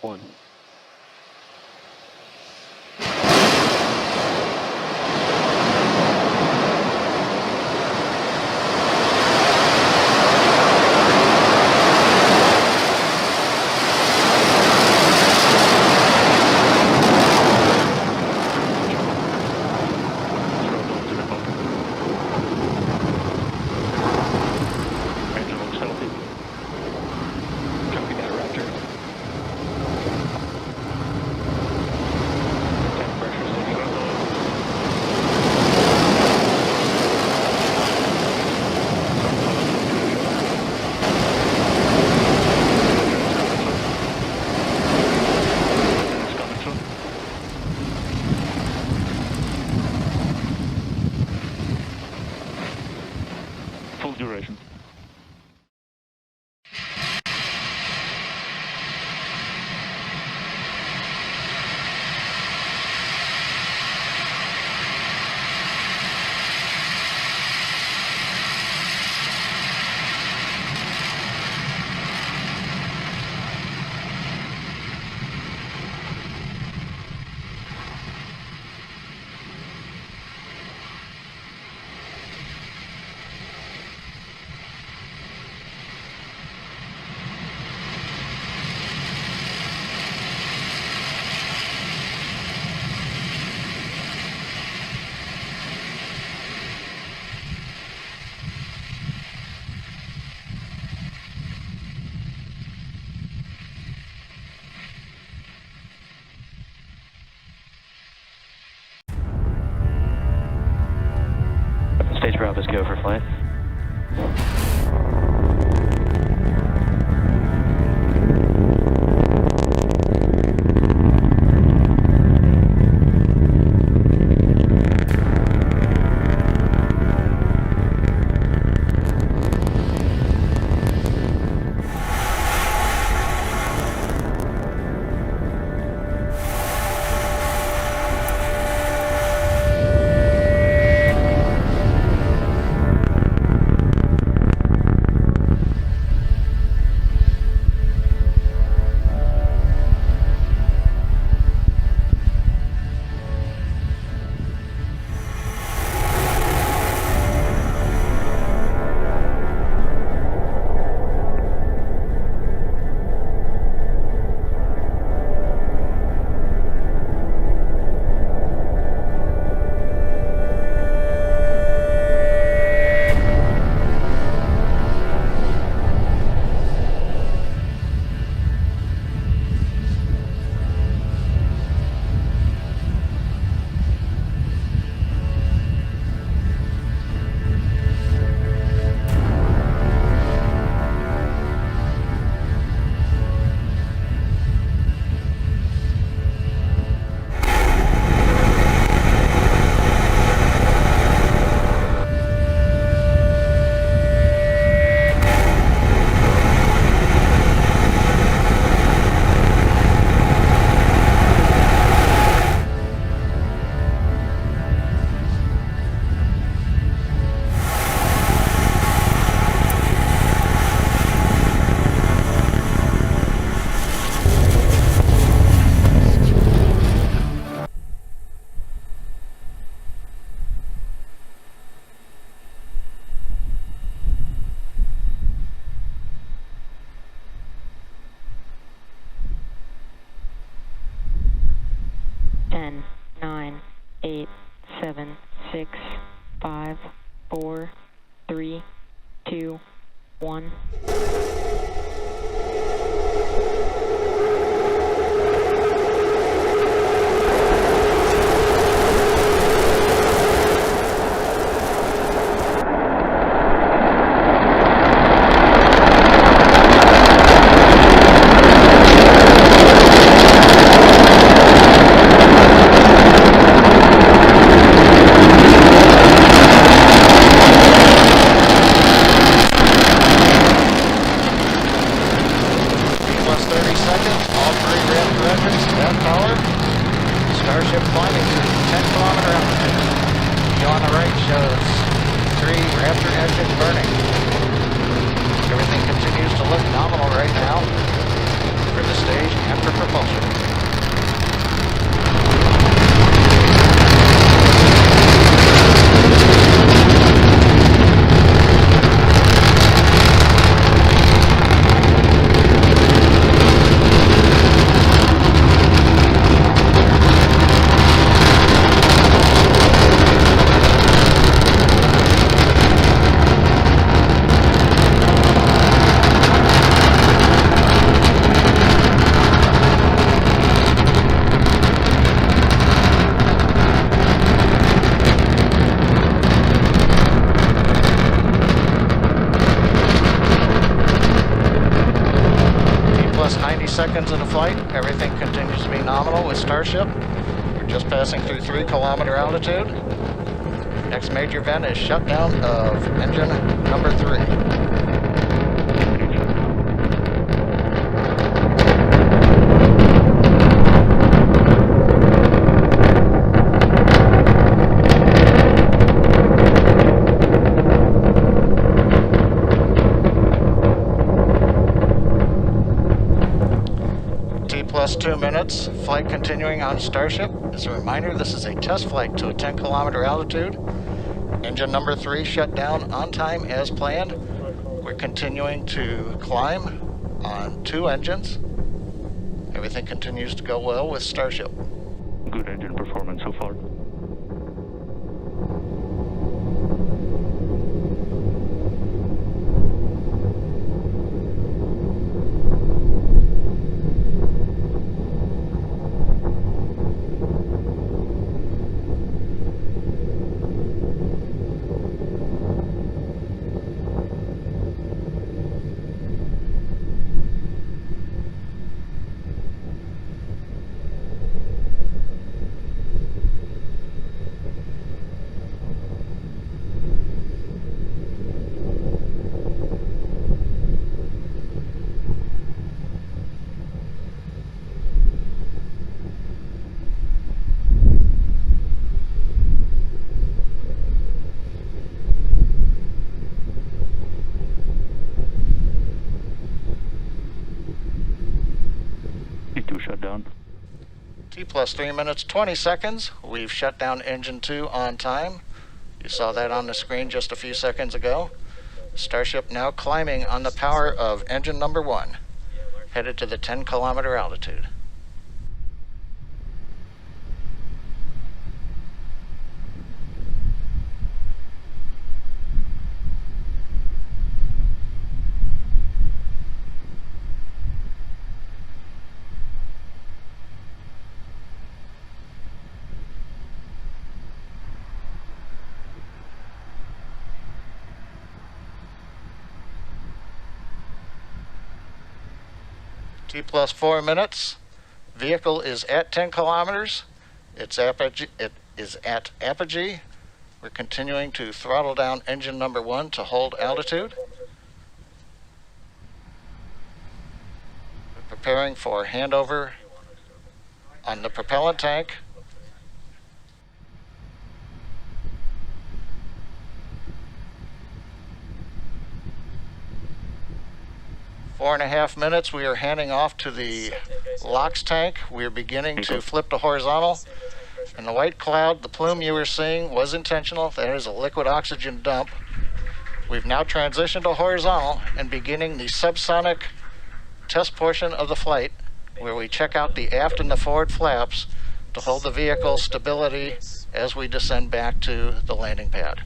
1. Duration. Stage Bravo's go for flight. Ten, 9, 8, 7, 6, 5, 4, 3, 2, 1. Starship climbing to 10-kilometer altitude. View on the right shows 3 Raptor engines burning. Everything continues to look nominal right now for the stage and for propulsion. seconds into flight. Everything continues to be nominal with Starship. We're just passing through 3-kilometer altitude. Next major event is shutdown of engine number 3. Plus 2 minutes, flight continuing on Starship. As a reminder, this is a test flight to a 10-kilometer altitude. Engine number 3 shut down on time as planned. We're continuing to climb on 2 engines. Everything continues to go well with Starship. Good engine performance so far. T2 shut down. T plus 3 minutes, 20 seconds. We've shut down engine 2 on time. You saw that on the screen just a few seconds ago. Starship now climbing on the power of engine number 1, headed to the 10-kilometer altitude. T plus 4 minutes. Vehicle is at 10 kilometers. It is at apogee. We're continuing to throttle down engine number 1 to hold altitude. We're preparing for handover on the propellant tank. Four and a half minutes, we are handing off to the LOX tank. We are beginning to flip to horizontal. And the white cloud, the plume you were seeing was intentional. That is a liquid oxygen dump. We've now transitioned to horizontal and beginning the subsonic test portion of the flight, where we check out the aft and the forward flaps to hold the vehicle stability as we descend back to the landing pad.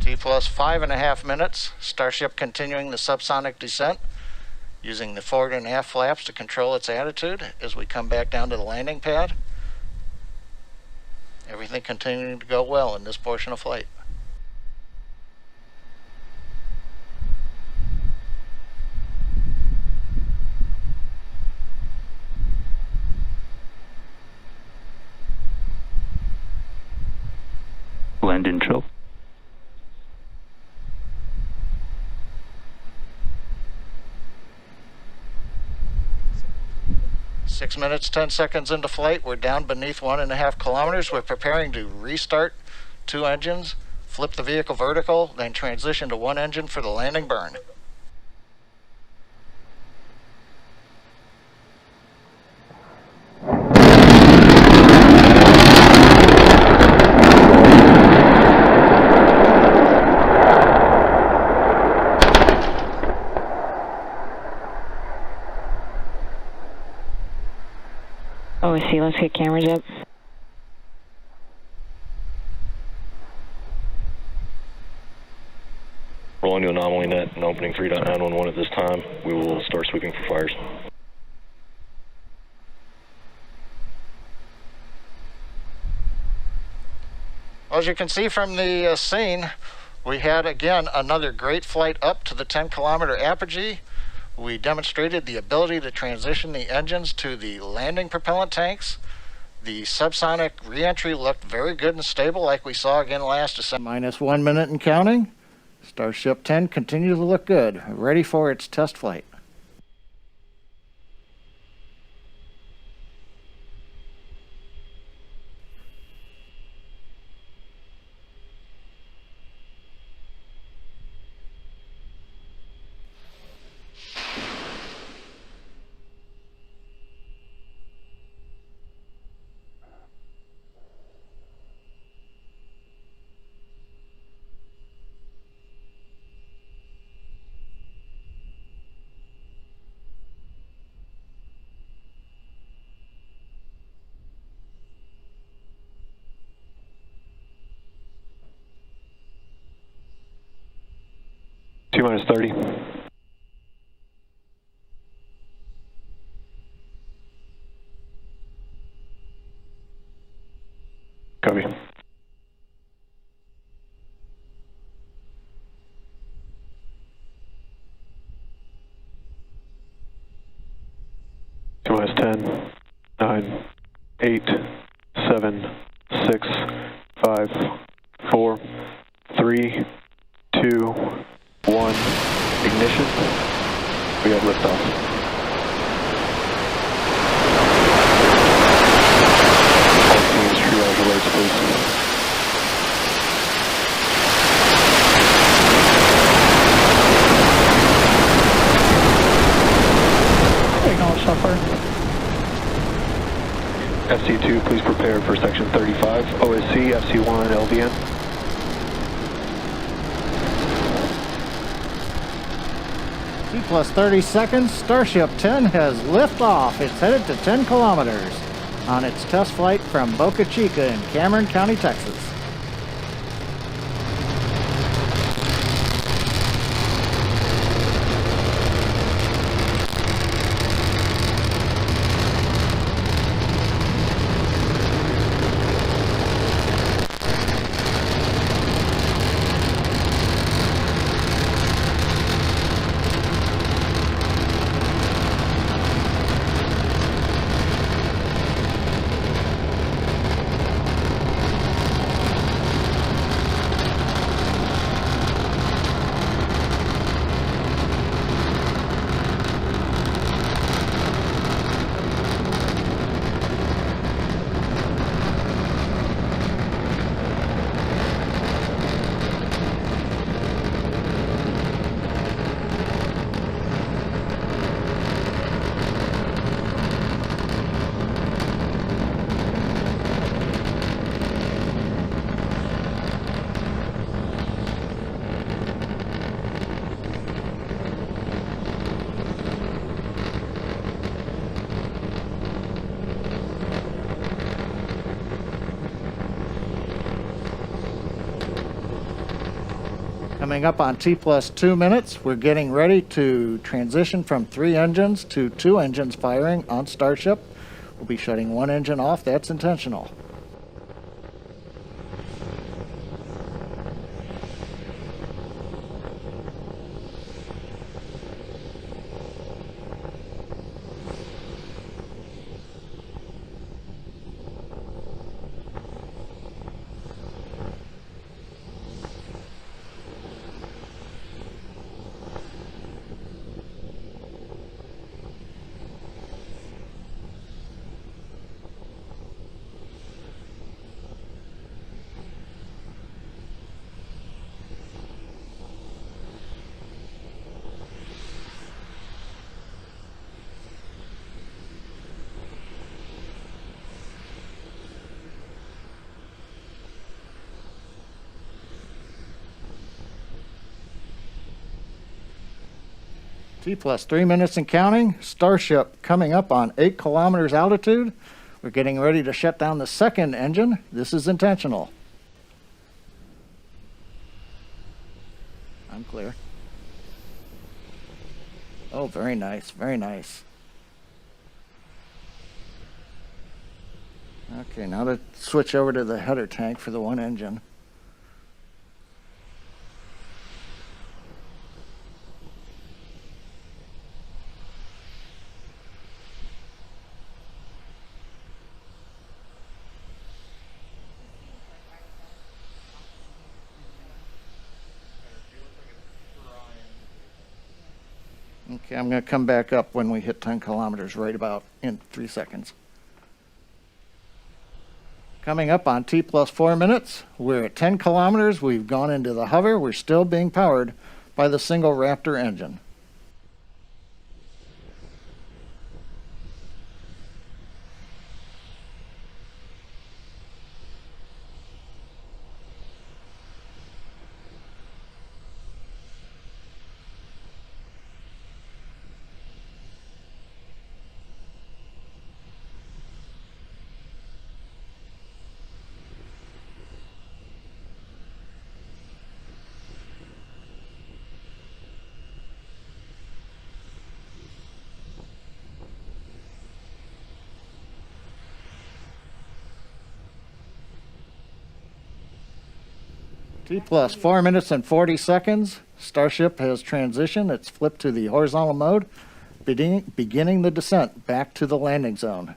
T plus 5.5 minutes. Starship continuing the subsonic descent, using the forward and aft flaps to control its attitude as we come back down to the landing pad. Everything continuing to go well in this portion of flight. Land intro. 6 minutes, 10 seconds into flight. We're down beneath 1.5 kilometers. We're preparing to restart 2 engines, flip the vehicle vertical, then transition to 1 engine for the landing burn. OSC, let's get cameras up. Rolling to anomaly net and opening 3.911 at this time. We will start sweeping for fires. As you can see from the scene, we had again another great flight up to the 10-kilometer apogee. We demonstrated the ability to transition the engines to the landing propellant tanks. The subsonic reentry looked very good and stable like we saw again last December. Minus 1 minute and counting. Starship 10 continues to look good, ready for its test flight. T-minus 30. Copy. T-minus 10, 9, 8, 7, 6, 5, 4, 3, 2, 1, ignition. We have liftoff. All teams, triage alerts, please. Signal suffer. FC2, please prepare for section 35. OSC, FC1, LVN. Plus 30 seconds, Starship 10 has liftoff. It's headed to 10 kilometers on its test flight from Boca Chica in Cameron County, Texas. Coming up on T plus 2 minutes, we're getting ready to transition from 3 engines to 2 engines firing on Starship. We'll be shutting 1 engine off. That's intentional. T plus 3 minutes and counting. Starship coming up on 8 kilometers altitude. We're getting ready to shut down the second engine. This is intentional. I'm clear. Oh, very nice, very nice. Okay, now to switch over to the header tank for the one engine. Okay, I'm going to come back up when we hit 10 kilometers, right about in 3 seconds. Coming up on T plus 4 minutes, we're at 10 kilometers. We've gone into the hover. We're still being powered by the single Raptor engine. T plus 4 minutes and 40 seconds. Starship has transitioned. It's flipped to the horizontal mode, beginning the descent back to the landing zone.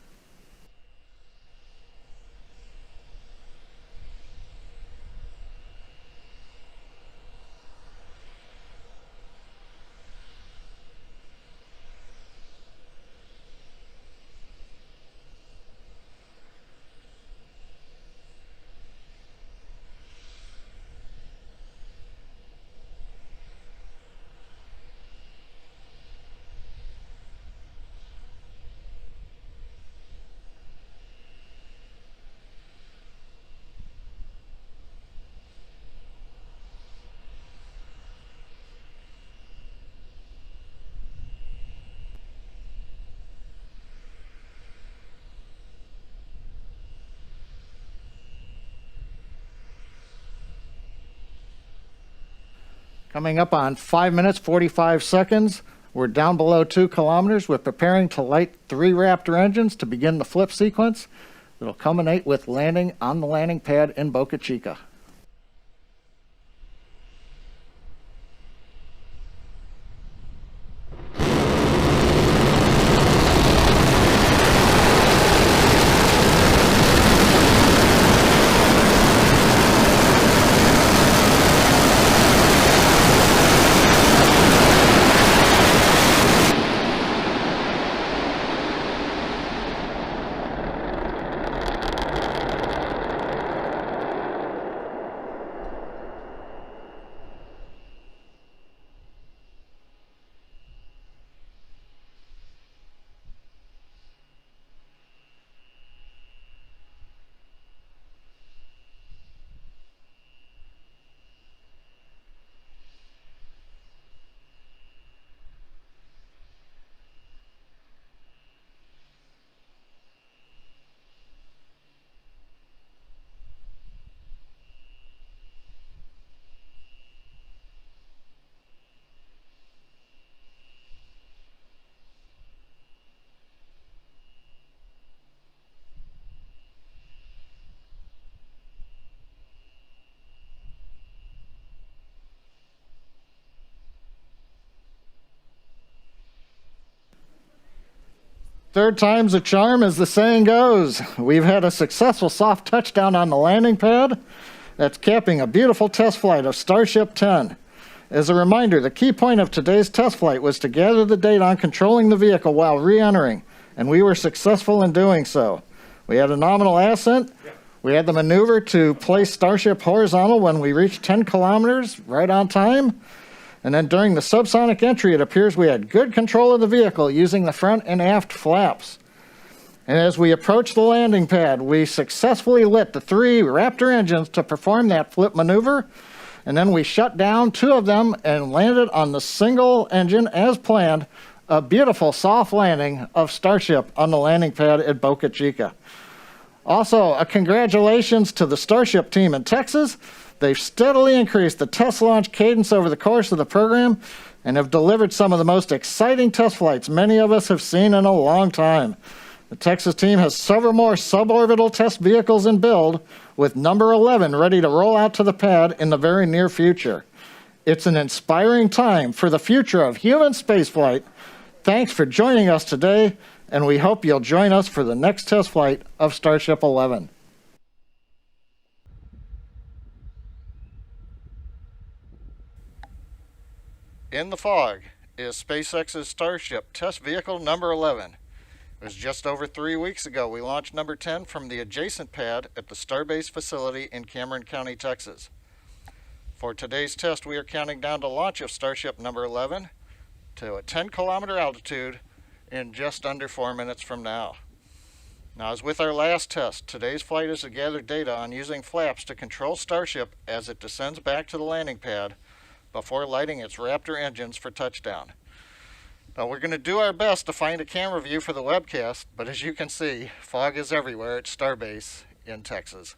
Coming up on 5 minutes, 45 seconds. We're down below 2 kilometers. We're preparing to light 3 Raptor engines to begin the flip sequence. It'll culminate with landing on the landing pad in Boca Chica. Third time's a charm, as the saying goes. We've had a successful soft touchdown on the landing pad. That's capping a beautiful test flight of Starship 10. As a reminder, the key point of today's test flight was to gather the data on controlling the vehicle while re-entering, and we were successful in doing so. We had a nominal ascent. We had the maneuver to place Starship horizontal when we reached 10 kilometers, right on time. And then during the subsonic entry, it appears we had good control of the vehicle using the front and aft flaps. And as we approached the landing pad, we successfully lit the 3 Raptor engines to perform that flip maneuver. And then we shut down 2 of them and landed on the single engine as planned a beautiful soft landing of Starship on the landing pad at Boca Chica. Also, a congratulations to the Starship team in Texas. They've steadily increased the test launch cadence over the course of the program and have delivered some of the most exciting test flights many of us have seen in a long time. The Texas team has several more suborbital test vehicles in build, with number 11 ready to roll out to the pad in the very near future. It's an inspiring time for the future of human spaceflight. Thanks for joining us today, and we hope you'll join us for the next test flight of Starship 11. In the fog is SpaceX's Starship test vehicle number 11. It was just over 3 weeks ago we launched number 10 from the adjacent pad at the Starbase facility in Cameron County, Texas. For today's test, we are counting down to launch of Starship number 11 to a 10-kilometer altitude in just under 4 minutes from now. Now, as with our last test, today's flight is to gather data on using flaps to control Starship as it descends back to the landing pad before lighting its Raptor engines for touchdown. Now, we're going to do our best to find a camera view for the webcast, but as you can see, fog is everywhere at Starbase in Texas.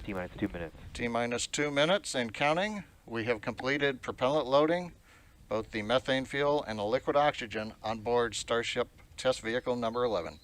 T-minus 2 minutes. T-minus 2 minutes and counting. We have completed propellant loading, both the methane fuel and the liquid oxygen on board Starship test vehicle number 11.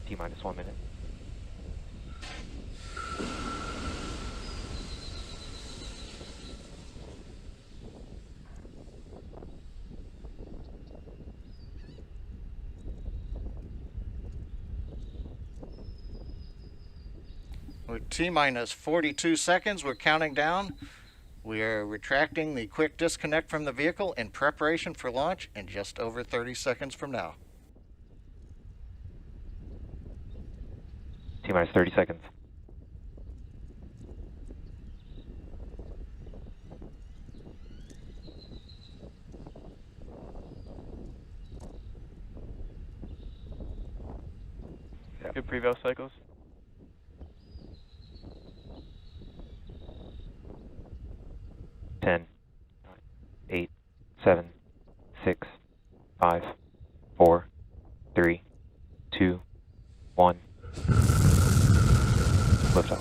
T-minus 1 minute. With T-minus 42 seconds, we're counting down. We are retracting the quick disconnect from the vehicle in preparation for launch in just over 30 seconds from now. T-minus 30 seconds. Good preval cycles. 10, 8, 7, 6, 5, 4, 3, 2, 1. Liftoff.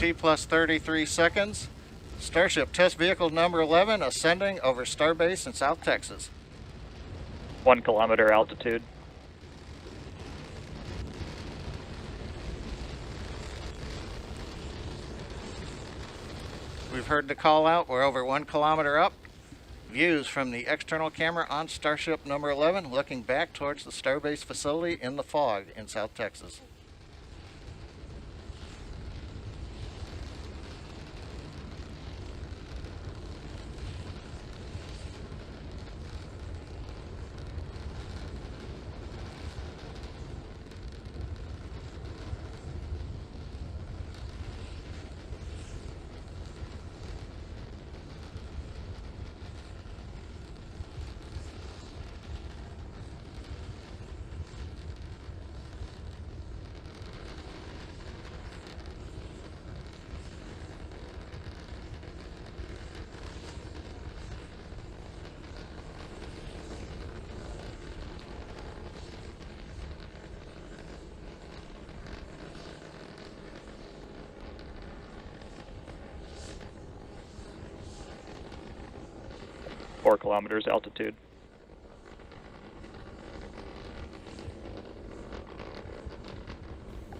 T plus 33 seconds. Starship test vehicle number 11 ascending over Starbase in South Texas. 1 kilometer altitude. We've heard the call out. We're over 1 kilometer up. Views from the external camera on Starship number 11 looking back towards the Starbase facility in the fog in South Texas. Four kilometers altitude.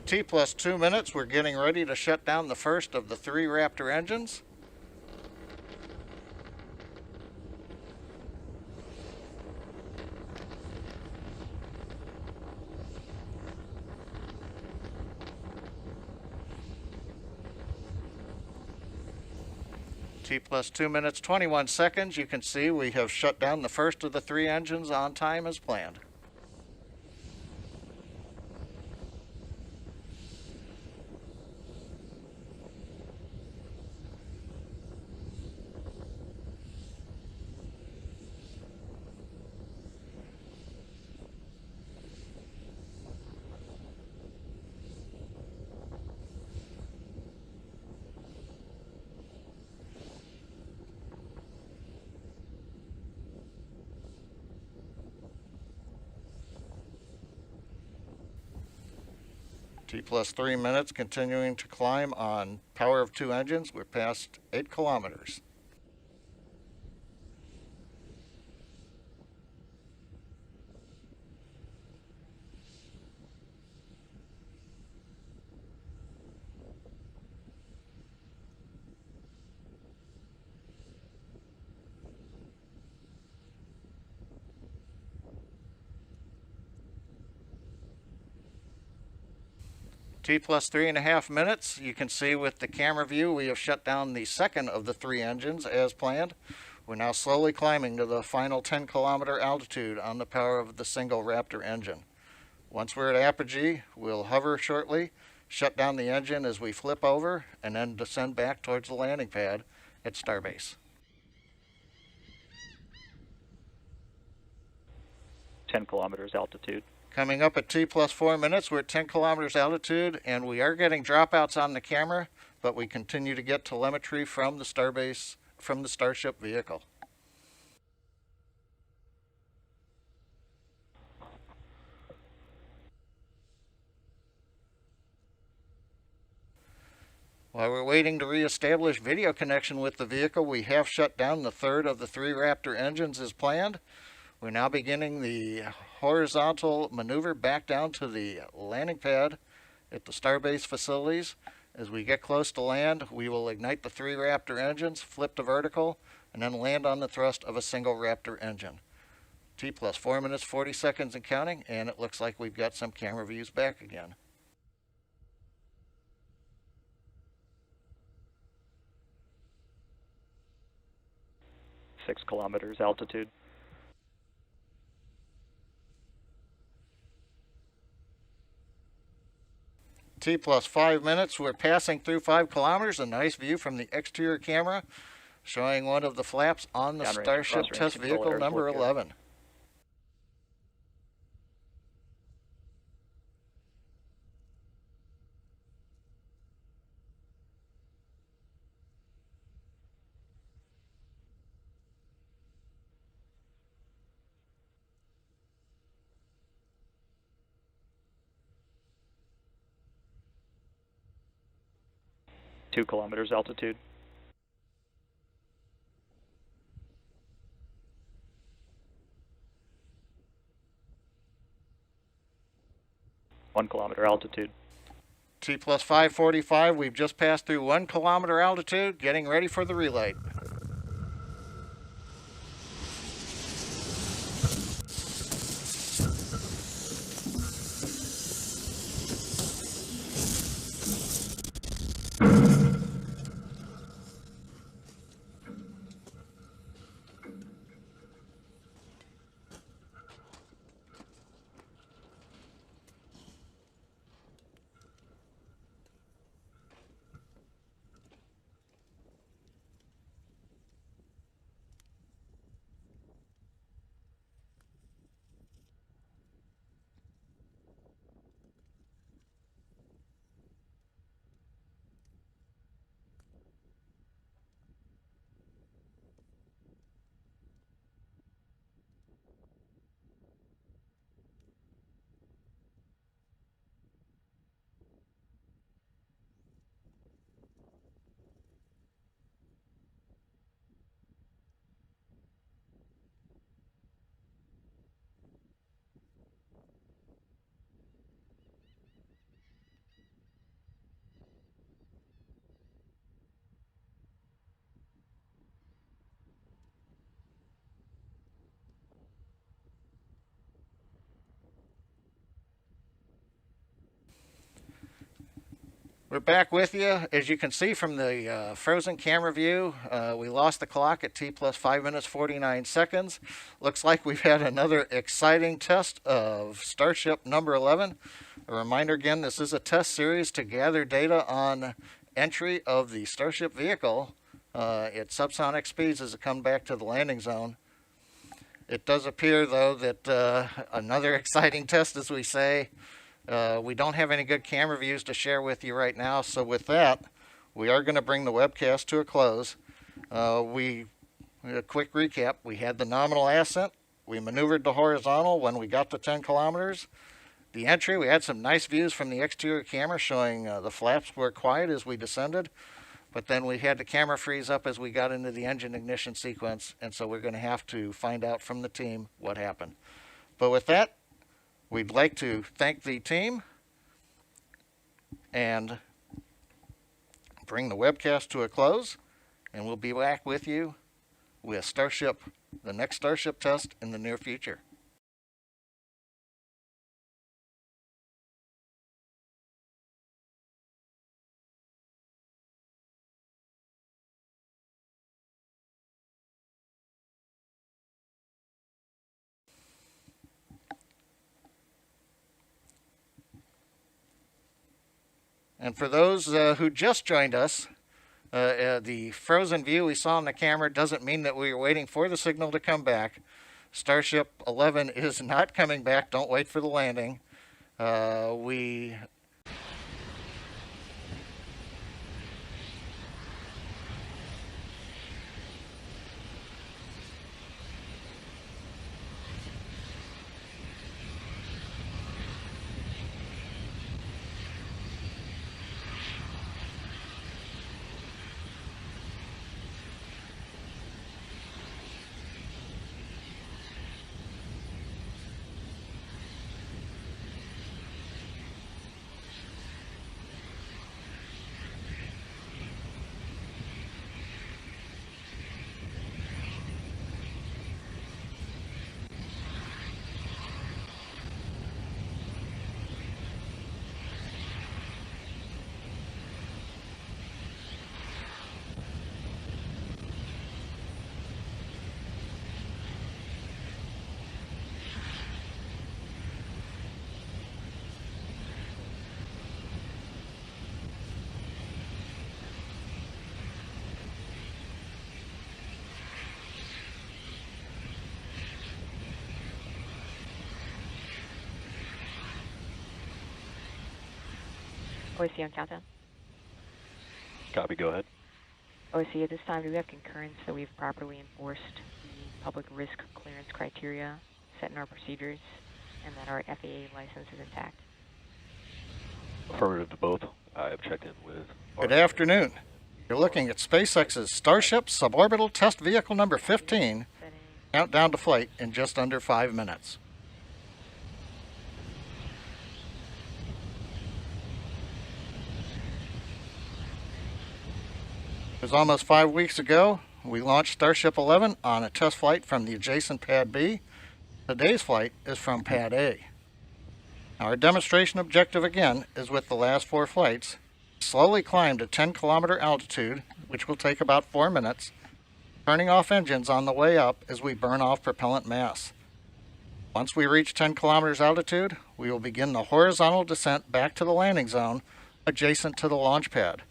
T plus 2 minutes. We're getting ready to shut down the first of the 3 Raptor engines. T plus 2 minutes, 21 seconds. You can see we have shut down the first of the 3 engines on time as planned. T plus 3 minutes, continuing to climb on power of 2 engines. We're past 8 kilometers. T plus 3.5 minutes. You can see with the camera view we have shut down the second of the 3 engines as planned. We're now slowly climbing to the final 10-kilometer altitude on the power of the single Raptor engine. Once we're at apogee, we'll hover shortly, shut down the engine as we flip over, and then descend back towards the landing pad at Starbase. 10 kilometers altitude. Coming up at T plus 4 minutes, we're at 10 kilometers altitude, and we are getting dropouts on the camera, but we continue to get telemetry from the Starbase, from the Starship vehicle. While we're waiting to reestablish video connection with the vehicle, we have shut down the third of the 3 Raptor engines as planned. We're now beginning the horizontal maneuver back down to the landing pad at the Starbase facilities. As we get close to land, we will ignite the 3 Raptor engines, flip to vertical, and then land on the thrust of a single Raptor engine. T plus 4 minutes, 40 seconds and counting, and it looks like we've got some camera views back again. Six kilometers altitude. T plus 5 minutes. We're passing through 5 kilometers. A nice view from the exterior camera showing one of the flaps on the Downrange, Starship cross-range test control vehicle air number support 11. 2 kilometers altitude. One kilometer altitude. T plus 545, we've just passed through 1 kilometer altitude, getting ready for the relight. We're back with you. As you can see from the frozen camera view, we lost the clock at T plus 5 minutes 49 seconds. Looks like we've had another exciting test of Starship number 11. A reminder again, this is a test series to gather data on entry of the Starship vehicle at subsonic speeds as it comes back to the landing zone. It does appear, though, that another exciting test, as we say. We don't have any good camera views to share with you right now, so with that, we are going to bring the webcast to a close. A quick recap, we had the nominal ascent, we maneuvered the horizontal when we got to 10 kilometers. The entry, we had some nice views from the exterior camera showing the flaps were quiet as we descended, but then we had the camera freeze up as we got into the engine ignition sequence, and so we're going to have to find out from the team what happened. But with that, we'd like to thank the team and bring the webcast to a close, and we'll be back with you with Starship, the next Starship test in the near future. And for those who just joined us, the frozen view we saw on the camera doesn't mean that we were waiting for the signal to come back. Starship 11 is not coming back. Don't wait for the landing. OSC on countdown. Copy, go ahead. OSC, at this time, do we have concurrence that we've properly enforced the public risk clearance criteria set in our procedures and that our FAA license is intact? Affirmative to both. I have checked in with... Good afternoon. You're looking at SpaceX's Starship suborbital test vehicle number 15, countdown to flight in just under 5 minutes. It was almost 5 weeks ago, we launched Starship 11 on a test flight from the adjacent Pad B. Today's flight is from Pad A. Our demonstration objective again is with the last 4 flights. Slowly climb to 10-kilometer altitude, which will take about 4 minutes, turning off engines on the way up as we burn off propellant mass. Once we reach 10 kilometers altitude, we will begin the horizontal descent back to the landing zone adjacent to the launch pad.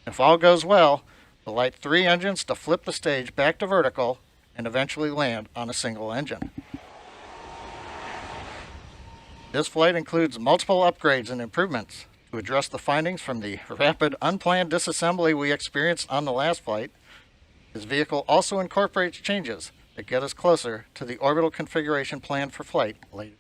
If all goes well, we'll light 3 engines to flip the stage back to vertical and eventually land on a single engine. This flight includes multiple upgrades and improvements to address the findings from the rapid unplanned disassembly we experienced on the last flight. This vehicle also incorporates changes that get us closer to the orbital configuration planned for flight later.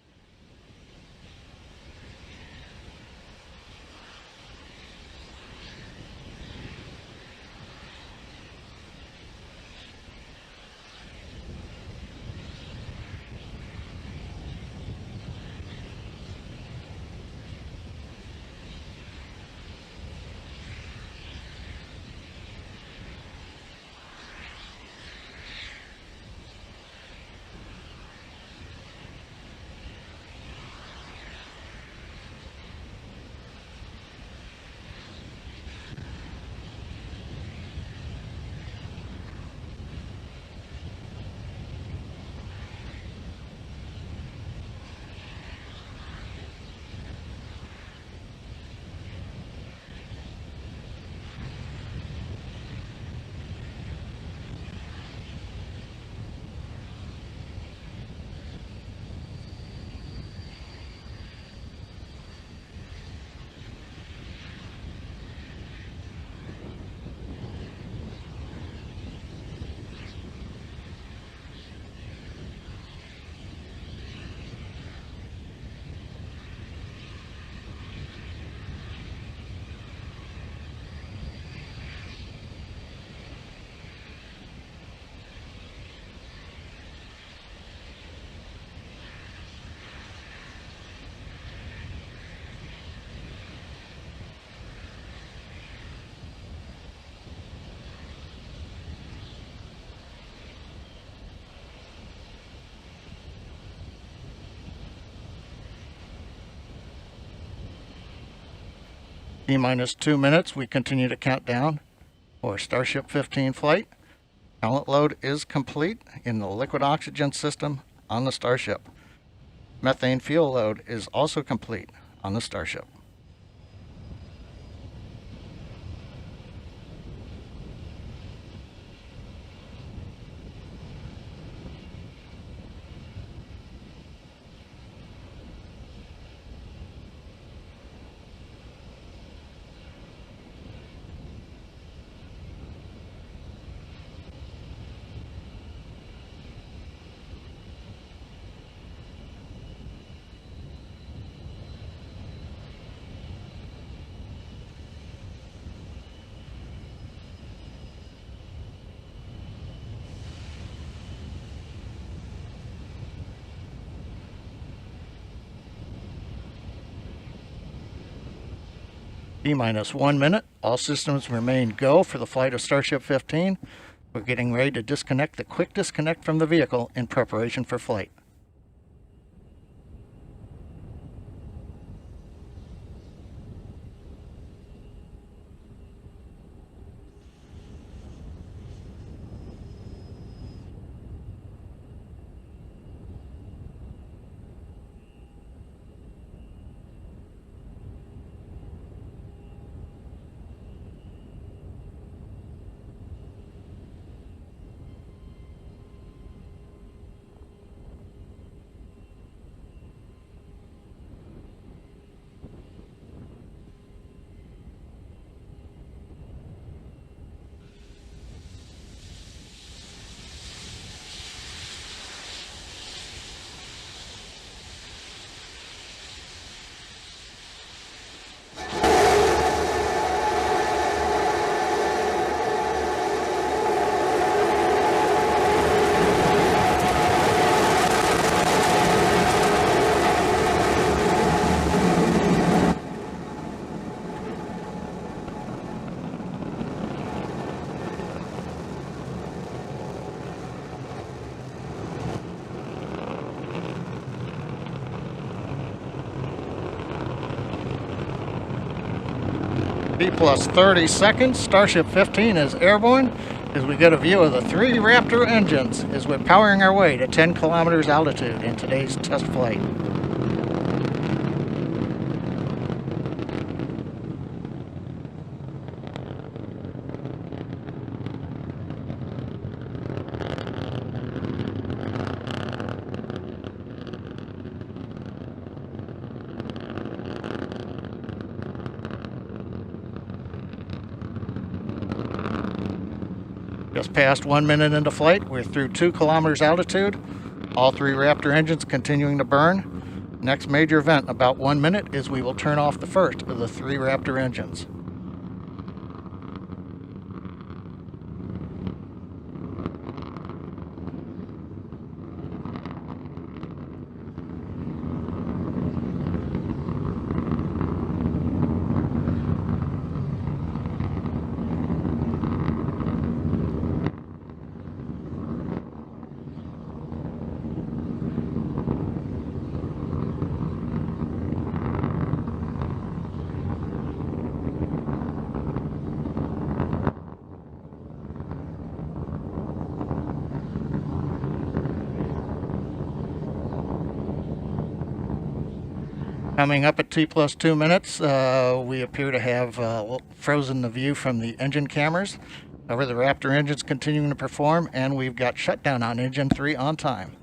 T-minus 2 minutes, we continue to count down for Starship 15 flight. Pellet load is complete in the liquid oxygen system on the Starship. Methane fuel load is also complete on the Starship. T-minus 1 minute. All systems remain go for the flight of Starship 15. We're getting ready to disconnect the quick disconnect from the vehicle in preparation for flight. T plus 30 seconds, Starship 15 is airborne as we get a view of the 3 Raptor engines as we're powering our way to 10 kilometers altitude in today's test flight. Just past 1 minute into flight, we're through 2 kilometers altitude. All 3 Raptor engines continuing to burn. Next major event, in about 1 minute, is we will turn off the first of the 3 Raptor engines. Coming up at T plus 2 minutes, we appear to have frozen the view from the engine cameras. However, the Raptor engine's continuing to perform, and we've got shutdown on engine 3 on time.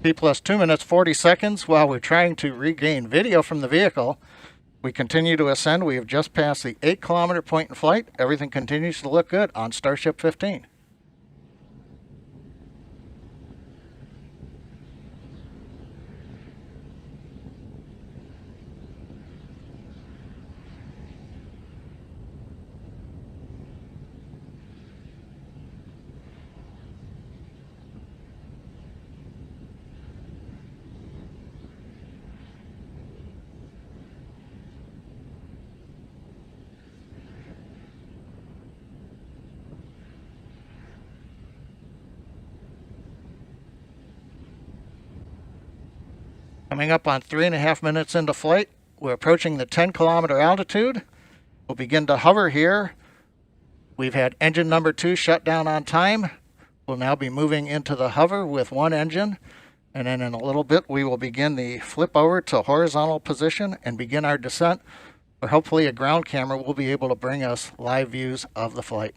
T plus 2 minutes 40 seconds. While we're trying to regain video from the vehicle, we continue to ascend. We have just passed the 8 kilometer point in flight. Everything continues to look good on Starship 15. Coming up on 3.5 minutes into flight, we're approaching the 10 kilometer altitude. We'll begin to hover here. We've had engine number 2 shut down on time. We'll now be moving into the hover with 1 engine. And then in a little bit, we will begin the flip over to horizontal position and begin our descent, where hopefully a ground camera will be able to bring us live views of the flight.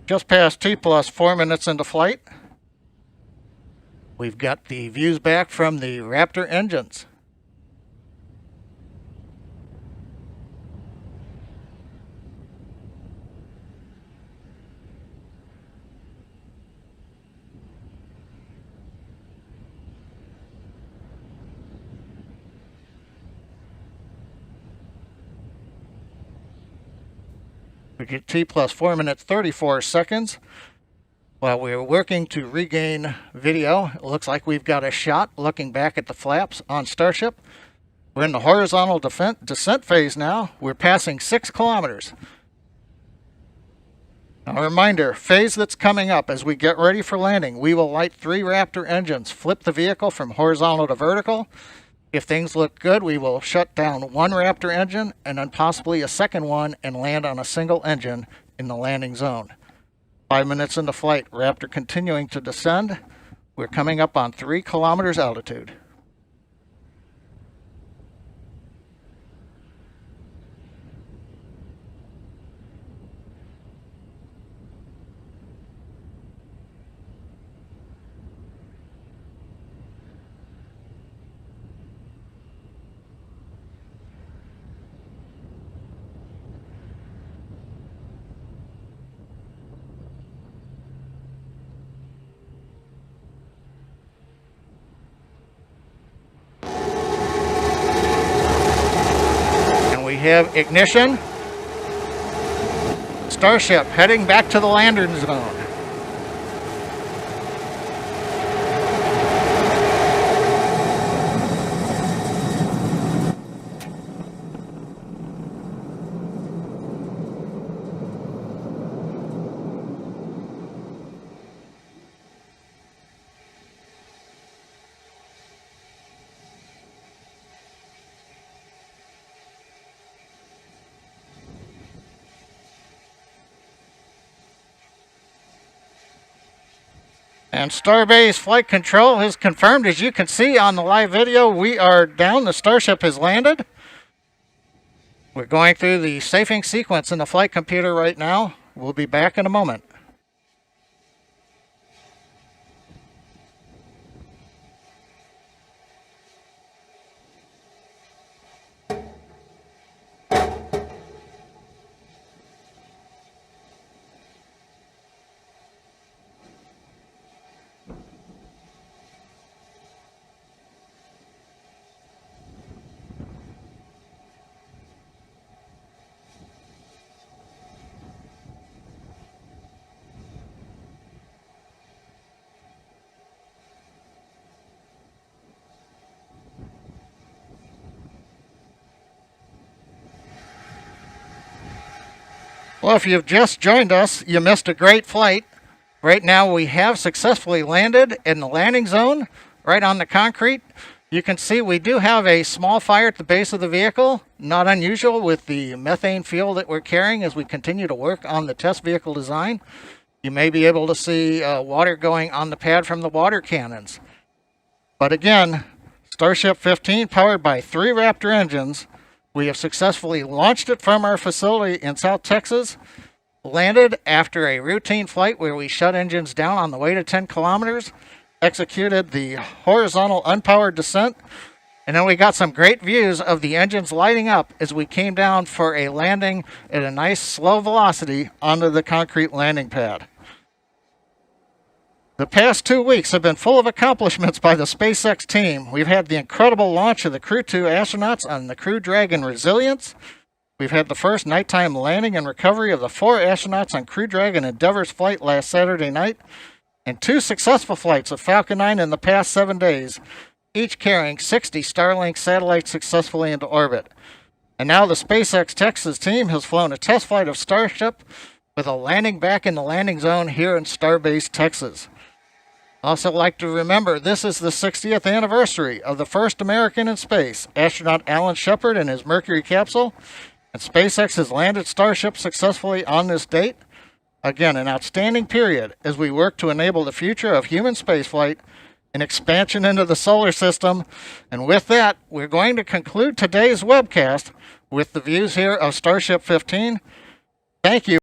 Just past T plus 4 minutes into flight, we've got the views back from the Raptor engines. We get T plus 4 minutes 34 seconds. While we're working to regain video, it looks like we've got a shot looking back at the flaps on Starship. We're in the horizontal descent phase now. We're passing 6 kilometers. Now, a reminder, phase that's coming up as we get ready for landing, we will light 3 Raptor engines, flip the vehicle from horizontal to vertical. If things look good, we will shut down 1 Raptor engine and then possibly a second one and land on a single engine in the landing zone. 5 minutes into flight, Raptor continuing to descend. We're coming up on 3 kilometers altitude. have ignition. Starship heading back to the landing zone. And Starbase Flight Control has confirmed, as you can see on the live video, we are down. The Starship has landed. We're going through the safing sequence in the flight computer right now. We'll be back in a moment. Well, if you've just joined us, you missed a great flight. Right now we have successfully landed in the landing zone, right on the concrete. You can see we do have a small fire at the base of the vehicle, not unusual with the methane fuel that we're carrying as we continue to work on the test vehicle design. You may be able to see water going on the pad from the water cannons. But again, Starship 15, powered by 3 Raptor engines, we have successfully launched it from our facility in South Texas, landed after a routine flight where we shut engines down on the way to 10 kilometers, executed the horizontal unpowered descent, and then we got some great views of the engines lighting up as we came down for a landing at a nice slow velocity onto the concrete landing pad. The past 2 weeks have been full of accomplishments by the SpaceX team. We've had the incredible launch of the Crew 2 astronauts on the Crew Dragon Resilience. We've had the first nighttime landing and recovery of the 4 astronauts on Crew Dragon Endeavor's flight last Saturday night, and 2 successful flights of Falcon 9 in the past 7 days, each carrying 60 Starlink satellites successfully into orbit. And now the SpaceX Texas team has flown a test flight of Starship with a landing back in the landing zone here in Starbase, Texas. Also like to remember, this is the 60th anniversary of the first American in space, astronaut Alan Shepard and his Mercury capsule, and SpaceX has landed Starship successfully on this date. Again, an outstanding period as we work to enable the future of human spaceflight and expansion into the solar system. And with that, we're going to conclude today's webcast with the views here of Starship 15. Thank you.